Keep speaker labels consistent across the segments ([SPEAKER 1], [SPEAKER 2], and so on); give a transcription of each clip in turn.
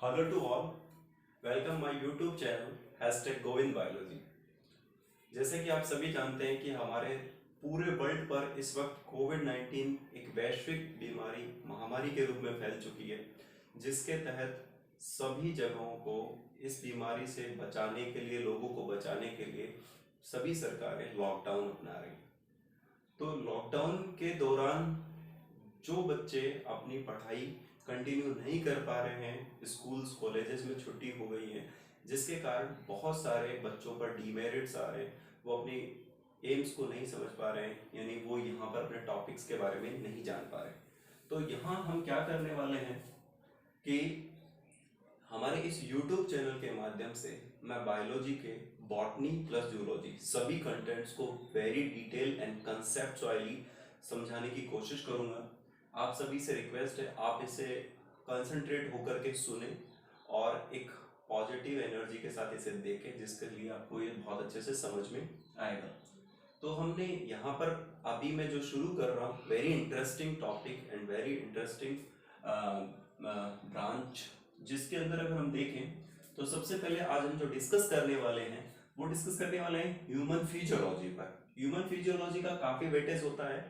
[SPEAKER 1] Hello to all. Welcome my YouTube channel #Govind Biology. जैसे कि आप सभी जानते हैं कि हमारे पूरे वर्ल्ड पर इस वक्त कोविड-19 एक वैश्विक बीमारी महामारी के रूप में फैल चुकी है, जिसके तहत सभी जगहों को इस बीमारी से बचाने के लिए, लोगों को बचाने के लिए सभी सरकारें लॉकडाउन अपना रही हैं। तो लॉकडाउन के दौरान जो बच्चे अपनी पढ़ाई कंटिन्यू नहीं कर पा रहे हैं, स्कूल्स कॉलेजेस में छुट्टी हो गई है, जिसके कारण बहुत सारे बच्चों पर डीमेरिट्स आ रहे हैं, वो अपनी एम्स को नहीं समझ पा रहे हैं, यानी वो यहाँ पर अपने टॉपिक्स के बारे में नहीं जान पा रहे। तो यहाँ हम क्या करने वाले हैं कि हमारे इस YouTube चैनल के माध्यम से मैं बायोलॉजी के बॉटनी प्लस जूलॉजी सभी कंटेंट्स को वेरी डिटेल एंड कंसेप्चुअली समझाने की कोशिश करूँगा। आप सभी से रिक्वेस्ट है, आप इसे कंसंट्रेट होकर के सुने और एक पॉजिटिव एनर्जी के साथ इसे देखें, जिसके लिए आपको ये बहुत अच्छे से समझ में आएगा। तो हमने यहाँ पर अभी मैं जो शुरू कर रहा हूँ, very interesting topic and very interesting branch, जिसके अंदर अगर हम देखें तो सबसे पहले आज हम जो डिस्कस करने वाले हैं वो डिस्कस करने वाले हैं ह्यूमन फिजियोलॉजी पर। ह्यूमन फिजियोलॉजी का काफ़ी वेटेज होता है,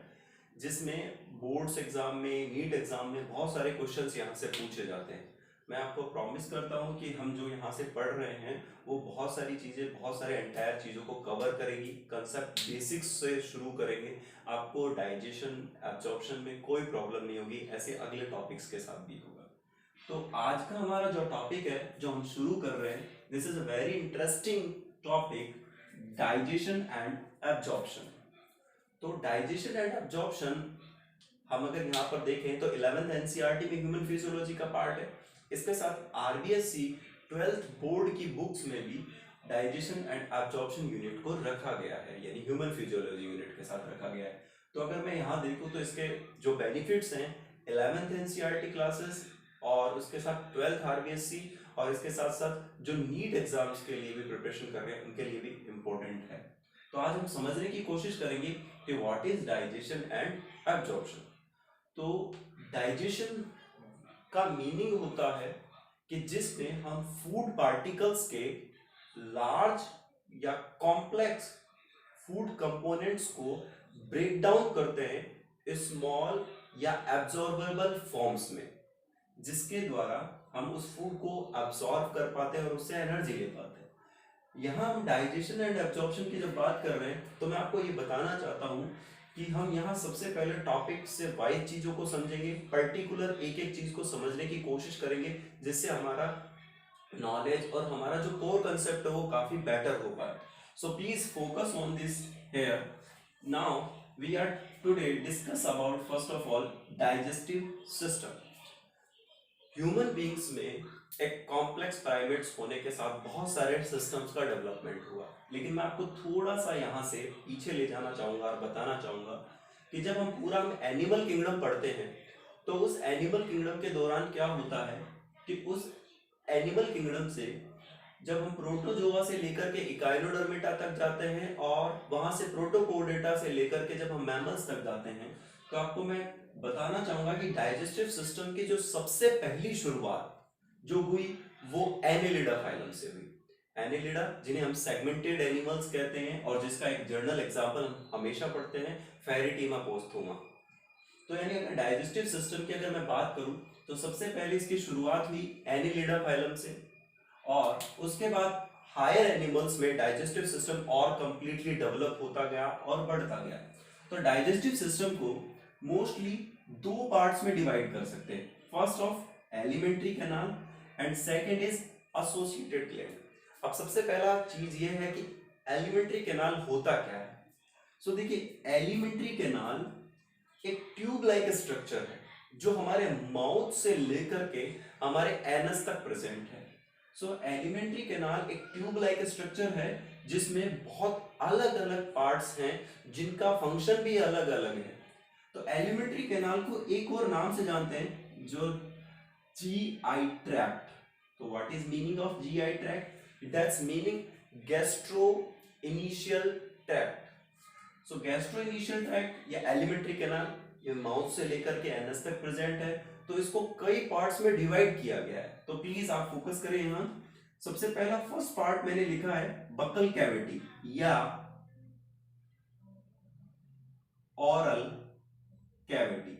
[SPEAKER 1] जिसमें बोर्ड्स एग्जाम में, नीट एग्जाम में बहुत सारे क्वेश्चंस यहाँ से पूछे जाते हैं। मैं आपको प्रॉमिस करता हूँ कि हम जो यहाँ से पढ़ रहे हैं वो बहुत सारी चीज़ें, बहुत सारे एंटायर चीज़ों को कवर करेगी। कंसेप्ट बेसिक्स से शुरू करेंगे, आपको डाइजेशन एब्जॉर्प्शन में कोई प्रॉब्लम नहीं होगी, ऐसे अगले टॉपिक्स के साथ भी होगा। तो आज का हमारा जो टॉपिक है, जो हम शुरू कर रहे हैं, this is a very interesting topic, digestion and absorption. तो डाइजेशन एंड एब्जॉर्प्शन हम अगर यहाँ पर देखें तो 11th NCERT में ह्यूमन फिजियोलॉजी का पार्ट है। इसके साथ RBSC 12th बोर्ड की बुक्स में भी डाइजेशन एंड एब्जॉर्प्शन यूनिट को रखा गया है, यानी ह्यूमन फिजियोलॉजी यूनिट के साथ रखा गया है। तो अगर मैं यहाँ देखूँ तो इसके जो बेनिफिट्स हैं, 11th NCERT क्लासेस और उसके साथ 12th RBSC और इसके साथ साथ जो नीट एग्जाम्स के लिए भी प्रिपरेशन कर रहे हैं उनके लिए भी इम्पोर्टेंट है। तो आज हम समझने की कोशिश करेंगे कि what is digestion and absorption. तो डाइजेशन का मीनिंग होता है कि जिसमें हम फूड पार्टिकल्स के लार्ज या कॉम्प्लेक्स फूड कंपोनेंट्स को ब्रेक डाउन करते हैं स्मॉल या एब्जॉर्बेबल फॉर्म्स में, जिसके द्वारा हम उस फूड को एब्जॉर्ब कर पाते हैं और उससे एनर्जी ले पाते हैं। यहाँ हम डाइजेशन एंड एब्जॉर्प्शन की जब बात कर रहे हैं तो मैं आपको ये बताना चाहता हूँ कि हम यहाँ सबसे पहले टॉपिक से वाइज चीज़ों को समझेंगे, पर्टिकुलर एक एक चीज़ को समझने की कोशिश करेंगे, जिससे हमारा नॉलेज और हमारा जो कोर कंसेप्ट है वो काफ़ी बेटर हो पाए। So please focus on this here. Now we are today discuss about first of all digestive system. Human beings में एक कॉम्प्लेक्स प्राइमेट्स होने के साथ बहुत सारे सिस्टम्स का डेवलपमेंट हुआ, लेकिन मैं आपको थोड़ा सा यहाँ से पीछे ले जाना चाहूँगा और बताना चाहूँगा कि जब हम पूरा एनिमल किंगडम पढ़ते हैं तो उस एनिमल किंगडम के दौरान क्या होता है कि उस एनिमल किंगडम से जब हम प्रोटोजोआ से लेकर के इकाइनोडर्मेटा तक जाते हैं और वहाँ से प्रोटोकोडेटा से लेकर के जब हम मैमल्स तक जाते हैं, तो आपको मैं बताना चाहूंगा कि डाइजेस्टिव सिस्टम की जो सबसे पहली शुरुआत जो हुई वो एनेलिडा फाइलम से हुई। एनेलिडा, जिन्हें हम सेगमेंटेड एनिमल्स कहते हैं और जिसका एक जर्नल एग्जांपल हम हमेशा पढ़ते हैं, फेरिटीमा पोस्थोमा। तो यानी अगर डाइजेस्टिव सिस्टम की अगर मैं बात करूं तो सबसे पहले इसकी शुरुआत हुई एनेलिडा फाइलम से, और उसके बाद हायर एनिमल्स में डाइजेस्टिव सिस्टम और कंप्लीटली डेवलप होता गया और बढ़ता गया। तो डाइजेस्टिव सिस्टम को मोस्टली दो पार्ट्स में डिवाइड कर सकते हैं। First of alimentary canal and second is associated gland. अब सबसे पहला चीज ये है कि एलिमेंट्री कैनाल होता क्या है। सो देखिए, एलिमेंट्री कैनाल एक ट्यूब लाइक स्ट्रक्चर है जो हमारे माउथ से लेकर के हमारे एनस तक प्रेजेंट है। सो एलिमेंट्री कैनाल एक ट्यूब लाइक स्ट्रक्चर है जिसमें बहुत अलग अलग पार्ट्स हैं जिनका फंक्शन भी अलग अलग है। तो एलिमेंट्री कैनाल को एक और नाम से जानते हैं, जो GI ट्रैक्ट। तो what is meaning of GI tract? That's meaning gastro initial tract. So gastro initial tract या एलिमेंट्री कैनाल ये माउथ से लेकर के एनस तक प्रेजेंट है। तो इसको कई पार्ट्स में डिवाइड किया गया है, तो प्लीज आप फोकस करें यहां। सबसे पहला फर्स्ट पार्ट मैंने लिखा है बकल कैविटी या ऑरल कैविटी।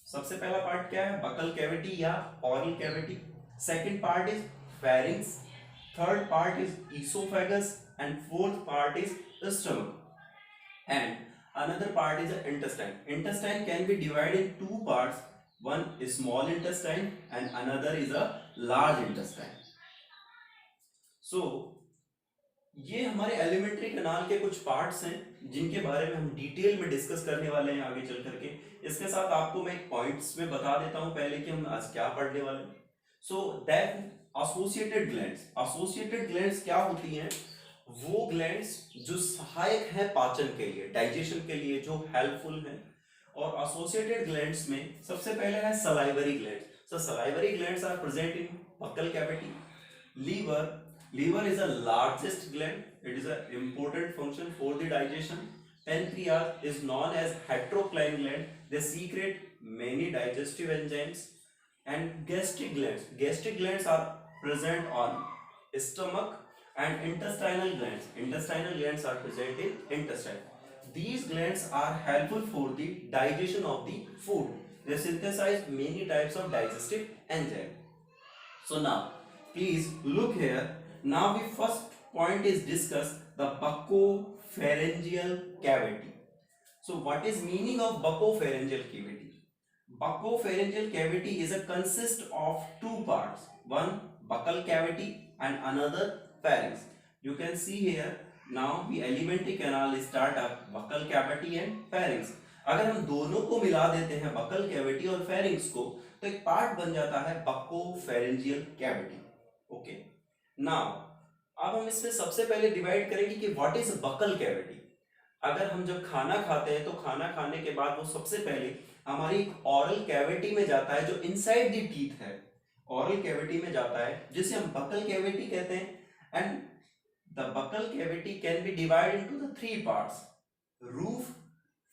[SPEAKER 1] सबसे पहला पार्ट क्या है? बकल कैविटी या oral cavity. Second part is pharynx, third part is oesophagus and fourth part is stomach and another part is the intestine. Intestine can be divided in two parts, one is small intestine and another is a large intestine. So ये हमारे alimentary canal के कुछ parts हैं जिनके बारे में हम detail में डिस्कस करने वाले हैं आगे चल करके। इसके साथ आपको मैं एक पॉइंट्स में बता देता हूं पहले कि हम आज क्या पढ़ने वाले हैं। So that associated glands, associated glands क्या होती हैं? वो ग्लैंड्स जो सहायक है पाचन के लिए, डाइजेशन के लिए, जो हेल्पफुल है। और एसोसिएटेड ग्लैंड्स में सबसे पहले है salivary glands. So salivary glands are present in buccal cavity. Liver is a largest gland. It is an important function for the digestion. Pancreas is known as heterocline gland. They secrete many digestive enzymes. And gastric glands are present on stomach and intestinal glands. Intestinal glands are present in intestine. These glands are helpful for the digestion of the food. They synthesize many types of digestive enzyme. So now, please look here. Now we first point is discuss the buccopharyngeal cavity. So what is meaning of buccopharyngeal cavity? Buccopharyngeal cavity is a consist of two parts, one buccal cavity and another pharynx. You can see here now the alimentary canal start up buccal cavity and pharynx. अगर हम दोनों को मिला देते हैं buccal cavity और pharynx को, तो एक पार्ट बन जाता है buccopharyngeal cavity. ओके, नाउ अब हम इसमें सबसे पहले डिवाइड करेंगे कि व्हाट इज बकल कैविटी। अगर हम जब खाना खाते हैं तो खाना खाने के बाद वो सबसे पहले हमारी ऑरल कैविटी में जाता है जो इनसाइड द टीथ है, ऑरल कैविटी में जाता है जिसे हम बकल कैविटी कहते हैं। And the buccal cavity can be divided into the three parts, roof,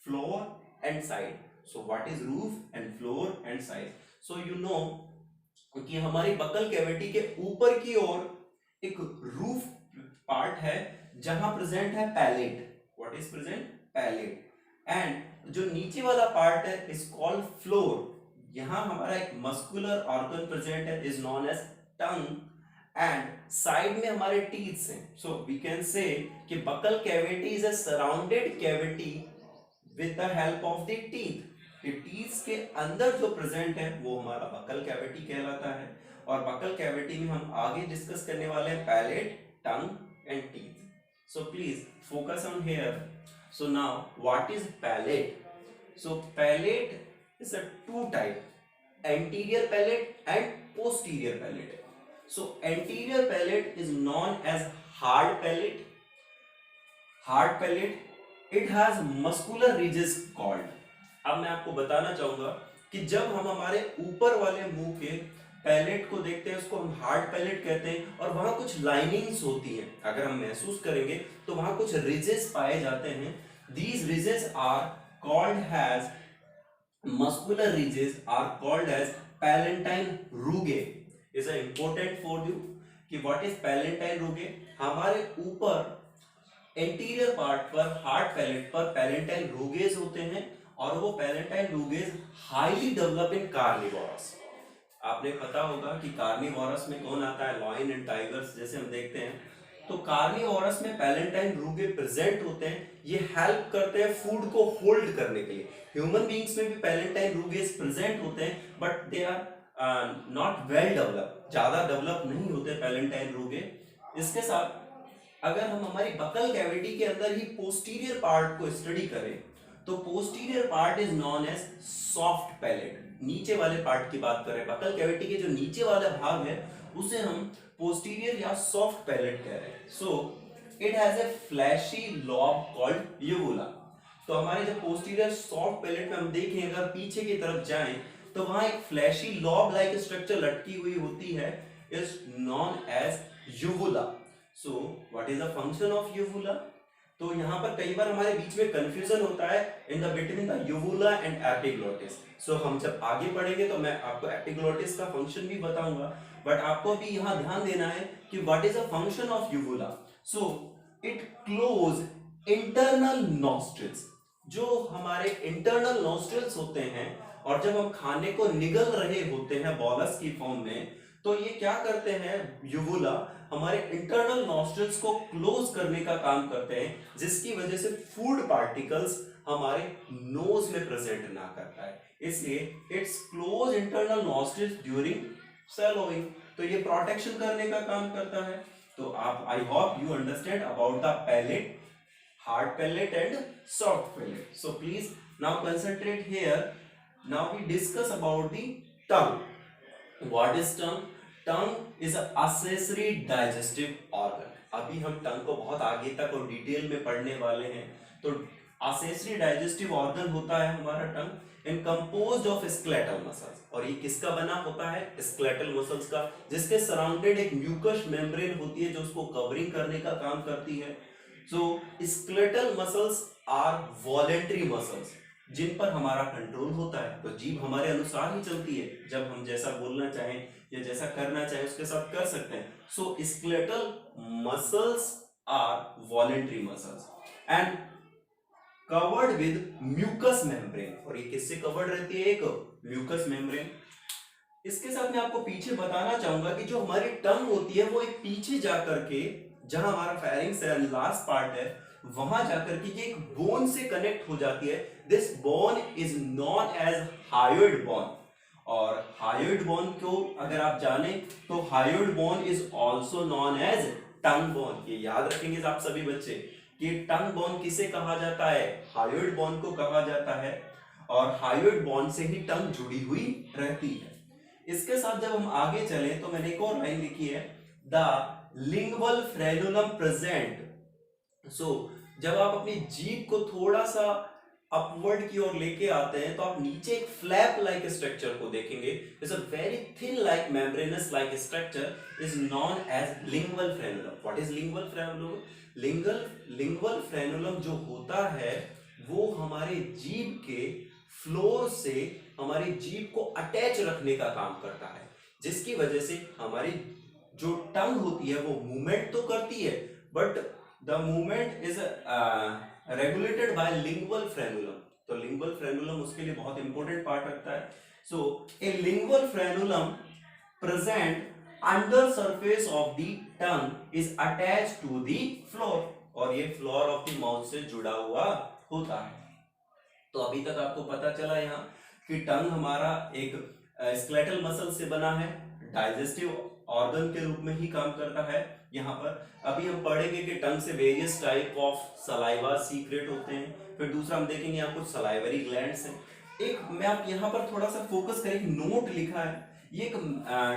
[SPEAKER 1] floor and side. So what is roof and floor and side? So you know कि हमारी बकल कैविटी के ऊपर की ओर एक रूफ पार्ट है जहां प्रेजेंट है palate. What is present? Palate. And जो नीचे वाला पार्ट है इज कॉल्ड फ्लोर। यहां हमारा एक मस्कुलर ऑर्गन प्रेजेंट है, is known as tongue. And side में हमारे टीथ हैं। सो वी कैन से कि buccal cavity is a surrounded cavity with the help of the teeth. Teeth के अंदर जो प्रेजेंट है वो हमारा बकल कैविटी कहलाता है। और बकल कैविटी में हम आगे डिस्कस करने वाले हैं palate, tongue and teeth. So please focus on here. So now what is palate? So palate is a two type, anterior palate and posterior palate. So anterior palate is known as hard palate. Hard palate, it has muscular ridges called. अब मैं आपको बताना चाहूंगा कि जब हम हमारे ऊपर वाले मुंह के पैलेट को देखते हैं उसको हम हार्ड पैलेट कहते हैं, और वहां कुछ लाइनिंग्स होती हैं। अगर हम महसूस करेंगे तो वहां कुछ रिजेस पाए जाते हैं। These ridges are called as muscular ridges are called as palatine rugae. Is important for you कि व्हाट इज पैलेंटाइन रूगे। हमारे ऊपर एंटीरियर पार्ट पर, हार्ड पैलेट पर पैलेंटाइन रूगेस होते हैं, और वो palatine rugae highly develop in carnivorous. आपने पता होगा कि कार्निवोरस में कौन आता है? लॉयन एंड टाइगर्स जैसे हम देखते हैं। तो कार्निवोरस में पैलेंटाइन रूगे प्रेजेंट होते हैं। ये हेल्प करते हैं फूड को होल्ड करने के लिए। ह्यूमन बीइंग्स में भी पैलेंटाइन रूगेस प्रेजेंट होते हैं, but they are not well develop, ज्यादा डेवलप नहीं होते पैलेंटाइन रूगे। इसके साथ अगर हम हमारी बकल कैविटी के अंदर ही पोस्टीरियर पार्ट को स्टडी करें तो posterior part is known as soft palate. नीचे वाले पार्ट की बात करें, बकल कैविटी के जो नीचे वाला भाग है उसे हम पोस्टीरियर या सॉफ्ट पैलेट कह रहे हैं। So it has a fleshy lobe called uvula. तो हमारे जो पोस्टीरियर सॉफ्ट पैलेट में हम देखें, अगर पीछे की तरफ जाएं तो वहां एक फ्लैशी लॉब लाइक स्ट्रक्चर लटकी हुई होती है, is known as uvula. So what is the function of uvula? तो यहाँ पर कई बार हमारे बीच में कंफ्यूजन होता है in the between the uvula and epiglottis. So हम जब आगे पढ़ेंगे तो मैं आपको एपिग्लोटिस का फंक्शन भी बताऊंगा, बट आपको अभी यहाँ ध्यान देना है कि what is the function of uvula. So it close internal nostrils, जो हमारे इंटरनल नॉस्ट्रिल्स होते हैं, और जब हम खाने को निगल रहे होते हैं बॉलस की फॉर्म में, तो ये क्या करते हैं, यूवुला हमारे इंटरनल नॉस्ट्रिल्स को क्लोज करने का काम करते हैं, जिसकी वजह से फूड पार्टिकल्स हमारे नोज में प्रेजेंट ना कर पाए। इसलिए it's close internal nostrils during swallowing, तो ये प्रोटेक्शन करने का काम करता है। तो आप, I hope you understand about the palate, hard palate and soft palate. So please now concentrate here. Now we discuss about the tongue. What is tongue? Tongue is an accessory digestive organ. अभी हम टंग को बहुत आगे तक और detail में पढ़ने वाले हैं। तो accessory digestive organ होता है हमारा टंग, and composed of skeletal muscles. और ये किसका बना होता है, skeletal muscles का, जिसके सराउंडेड एक म्यूकस मेम्ब्रेन होती है जो उसको कवरिंग करने का काम करती है। So skeletal muscles are voluntary muscles, जिन पर हमारा कंट्रोल होता है। तो जीभ हमारे अनुसार ही चलती है, जब हम जैसा बोलना चाहें या जैसा करना चाहें उसके साथ कर सकते हैं। So skeletal muscles are voluntary muscles and covered with mucous membrane। और ये किससे कवर्ड रहती है, एक म्यूकस मेम्ब्रेन। इसके साथ मैं आपको पीछे बताना चाहूंगा कि जो हमारी टंग होती है वो एक पीछे जाकर के, जहां हमारा फेरिंग्स है, लास्ट पार्ट है, वहां जाकर के ये एक बोन से कनेक्ट हो जाती है। This bone is known as hyoid bone. और हायोइड बोन को अगर आप जाने तो hyoid bone is also known as tongue bone. ये याद रखेंगे आप सभी बच्चे कि टंग बोन किसे कहा जाता है, हायोइड बोन को कहा जाता है, और हायोइड बोन से ही टंग जुड़ी हुई रहती है। इसके साथ जब हम आगे चले तो मैंने एक और लाइन लिखी है, द लिंगुअल फ्रेनुलम प्रेजेंट। सो जब आप अपनी जीभ को थोड़ा सा अपवर्ड की ओर लेके आते हैं तो आप नीचे एक फ्लैप लाइक स्ट्रक्चर को देखेंगे। It's a very thin like membranous like structure is known as lingual frenulum. What is lingual frenulum? Lingual frenulum जो होता है वो हमारे जीभ के फ्लोर से हमारी जीभ को अटैच रखने का काम करता है, जिसकी वजह से हमारी जो टंग होती है वो मूवमेंट तो करती है, but the movement is regulated by lingual frenulum. तो लिंगुअल फ्रेनुलम उसके लिए बहुत इंपॉर्टेंट पार्ट रखता है। So a lingual frenulum present under surface of the tongue is attached to the floor, और ये फ्लोर ऑफ द माउथ से जुड़ा हुआ होता है। तो अभी तक आपको पता चला यहाँ कि टंग हमारा एक स्केलेटल मसल से बना है, डाइजेस्टिव ऑर्गन के रूप में ही काम करता है। यहाँ पर अभी हम पढ़ेंगे कि टंग से various type of saliva secret होते हैं। फिर दूसरा हम देखेंगे यहाँ कुछ सलाइवरी ग्लैंड्स हैं। एक मैं आप यहाँ पर थोड़ा सा फोकस करें, नोट लिखा है, ये एक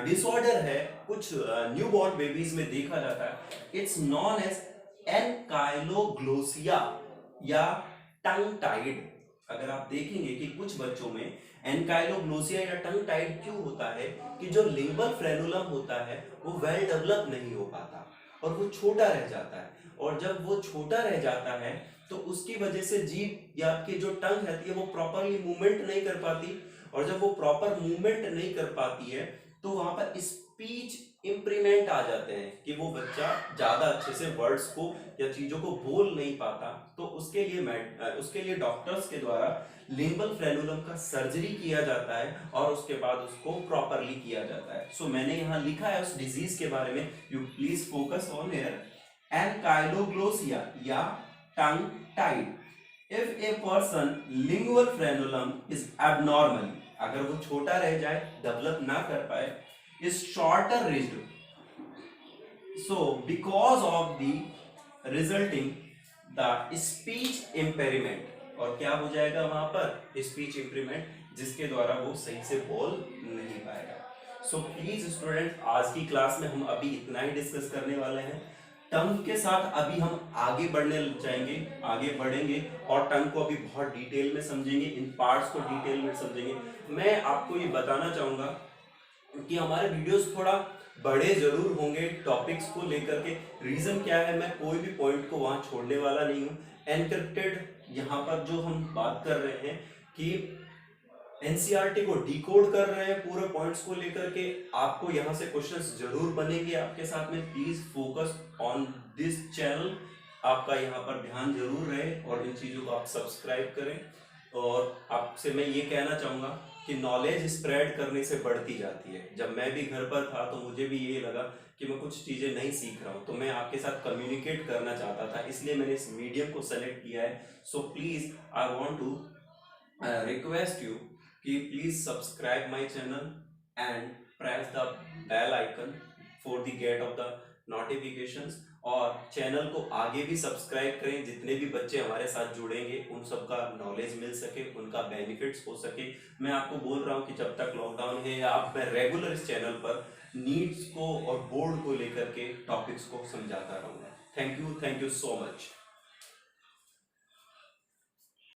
[SPEAKER 1] डिसऑर्डर है, कुछ न्यूबॉर्न बेबीज में देखा जाता है। इट्स नॉन एज एनकाइलोग्लोसिया या टंग टाइड। अगर आप देखेंगे कि कुछ बच्चों में एनकाइलोग्लोसिया या टंग टाइड क्यों होता है कि जो लिंगुअल फ्रेनुलम होता है वो वेल डेवलप नहीं हो पाता और वो छोटा रह जाता है, और जब वो छोटा रह जाता है तो उसकी वजह से जीभ या आपकी जो टंग रहती है वो प्रॉपरली मूवमेंट नहीं कर पाती, और जब वो प्रॉपर मूवमेंट नहीं कर पाती है तो वहां पर स्पीच इम्प्रीमेंट आ जाते हैं कि वो बच्चा ज्यादा अच्छे से वर्ड्स को या चीजों को बोल नहीं पाता। तो उसके लिए डॉक्टर्स के द्वारा लिंगुअल फ्रेनुलम का सर्जरी किया जाता है और उसके बाद उसको प्रॉपरली किया जाता है। सो मैंने यहाँ लिखा है उस डिजीज के बारे में, you please focus on here, ankyloglossia या tongue tied. If a person lingual frenulum is abnormal, अगर वो छोटा रह जाए, डेवलप ना कर पाए, is shorter ridged, so because of the resulting the speech impairment, और क्या हो जाएगा वहां पर स्पीच इम्प्रूवमेंट, जिसके द्वारा वो सही से बोल नहीं पाएगा। सो प्लीज स्टूडेंट, आज की क्लास में हम अभी इतना ही डिस्कस करने वाले हैं। टंग के साथ अभी हम आगे बढ़ेंगे और टंग को अभी बहुत डिटेल में समझेंगे, इन पार्ट्स को डिटेल में समझेंगे। मैं आपको ये बताना चाहूंगा कि हमारे वीडियोस थोड़ा बड़े जरूर होंगे टॉपिक्स को लेकर के। रीजन क्या है, मैं कोई भी पॉइंट को वहां छोड़ने वाला नहीं हूँ। एनक्रिप्टेड यहाँ पर जो हम बात कर रहे हैं कि एनसीईआरटी को डिकोड कर रहे हैं पूरे पॉइंट्स को लेकर के, आपको यहाँ से क्वेश्चंस जरूर बनेंगे आपके साथ में। Please focus on this channel, आपका यहाँ पर ध्यान जरूर रहे और इन चीजों को आप सब्सक्राइब करें। और आपसे मैं ये कहना चाहूंगा कि नॉलेज स्प्रेड करने से बढ़ती जाती है। जब मैं भी घर पर था तो मुझे भी ये लगा कि मैं कुछ चीजें नहीं सीख रहा हूँ, तो मैं आपके साथ कम्युनिकेट करना चाहता था, इसलिए मैंने इस मीडियम को सेलेक्ट किया है। So please I want to request you कि please subscribe my channel and press the bell icon for the get of the notifications. और चैनल को आगे भी सब्सक्राइब करें, जितने भी बच्चे हमारे साथ जुड़ेंगे उन सबका नॉलेज मिल सके, उनका बेनिफिट्स हो सके। मैं आपको बोल रहा हूँ कि जब तक लॉकडाउन है या आप, मैं रेगुलर इस चैनल पर नीड्स को और बोर्ड को लेकर के टॉपिक्स को समझाता रहूँगा। Thank you so much.